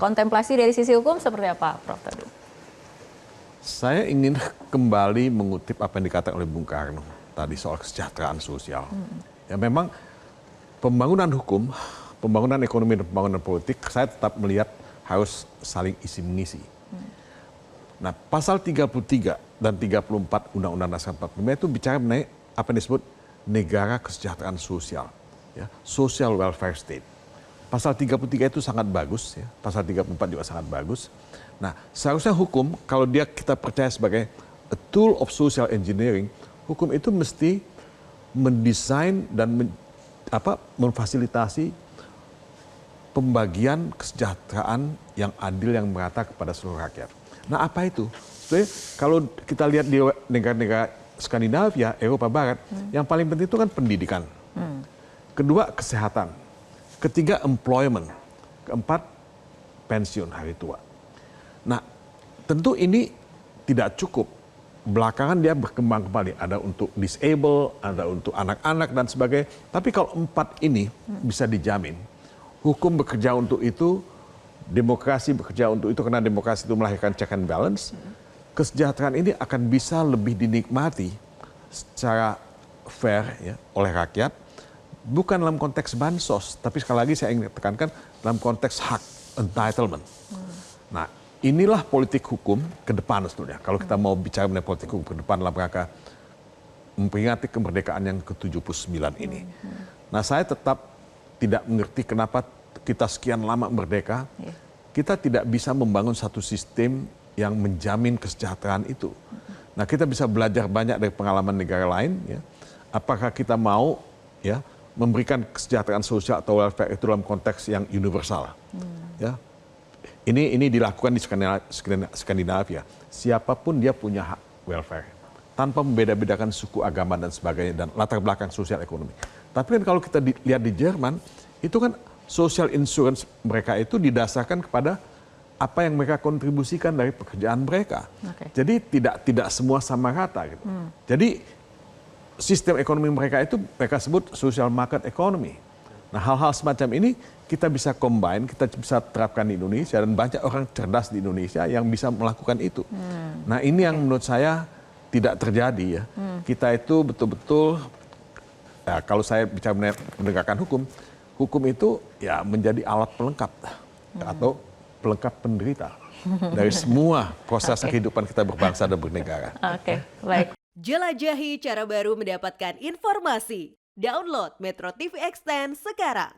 kontemplasi dari sisi hukum seperti apa, Prof. tadi? Saya ingin kembali mengutip apa yang dikatakan oleh Bung Karno tadi soal kesejahteraan sosial. Ya memang pembangunan hukum, pembangunan ekonomi dan pembangunan politik, saya tetap melihat harus saling isi mengisi. Nah, pasal 33 dan 34 Undang-Undang Dasar 45 itu bicara mengenai apa yang disebut negara kesejahteraan sosial, ya, social welfare state. Pasal 33 itu sangat bagus, ya. Pasal 34 juga sangat bagus. Nah, seharusnya hukum, kalau kita percaya sebagai a tool of social engineering, hukum itu mesti mendesain dan memfasilitasi pembagian kesejahteraan yang adil yang merata kepada seluruh rakyat. Nah, apa itu? Sebenarnya kalau kita lihat di negara-negara Skandinavia, Eropa Barat, yang paling penting itu kan pendidikan. Kedua, kesehatan. Ketiga, employment. Keempat, pensiun hari tua. Nah, tentu ini tidak cukup. Belakangan dia berkembang kembali. Ada untuk disable, ada untuk anak-anak dan sebagainya. Tapi kalau empat ini bisa dijamin, hukum bekerja untuk itu, demokrasi bekerja untuk itu, karena demokrasi itu melahirkan check and balance, kesejahteraan ini akan bisa lebih dinikmati secara fair, ya, oleh rakyat, bukan dalam konteks bansos, tapi sekali lagi saya ingin tekankan dalam konteks hak, entitlement. Nah, inilah politik hukum ke depan sebetulnya. Kalau kita mau bicara mengenai politik hukum ke depan dalam rangka memperingati kemerdekaan yang ke-79 ini. Nah, saya tetap tidak mengerti kenapa kita sekian lama merdeka, kita tidak bisa membangun satu sistem yang menjamin kesejahteraan itu. Nah, kita bisa belajar banyak dari pengalaman negara lain, ya. Apakah kita mau, ya, memberikan kesejahteraan sosial atau welfare itu dalam konteks yang universal, ya. Ini dilakukan di Skandinavia. Siapapun dia punya hak welfare tanpa membeda-bedakan suku, agama dan sebagainya dan latar belakang sosial ekonomi. Tapi kan kalau kita lihat di Jerman, itu kan social insurance mereka itu didasarkan kepada apa yang mereka kontribusikan dari pekerjaan mereka. Jadi tidak semua sama rata gitu. Jadi sistem ekonomi mereka itu mereka sebut social market economy. Nah, hal-hal semacam ini kita bisa combine, kita bisa terapkan di Indonesia dan banyak orang cerdas di Indonesia yang bisa melakukan itu. Nah, ini yang menurut saya tidak terjadi, ya. Kita itu betul-betul, ya, kalau saya bicara menegakkan hukum, hukum itu ya menjadi alat pelengkap atau pelengkap penderita dari semua proses kehidupan kita berbangsa dan bernegara. Baik. Jelajahi cara baru mendapatkan informasi. Download Metro TV Extend sekarang.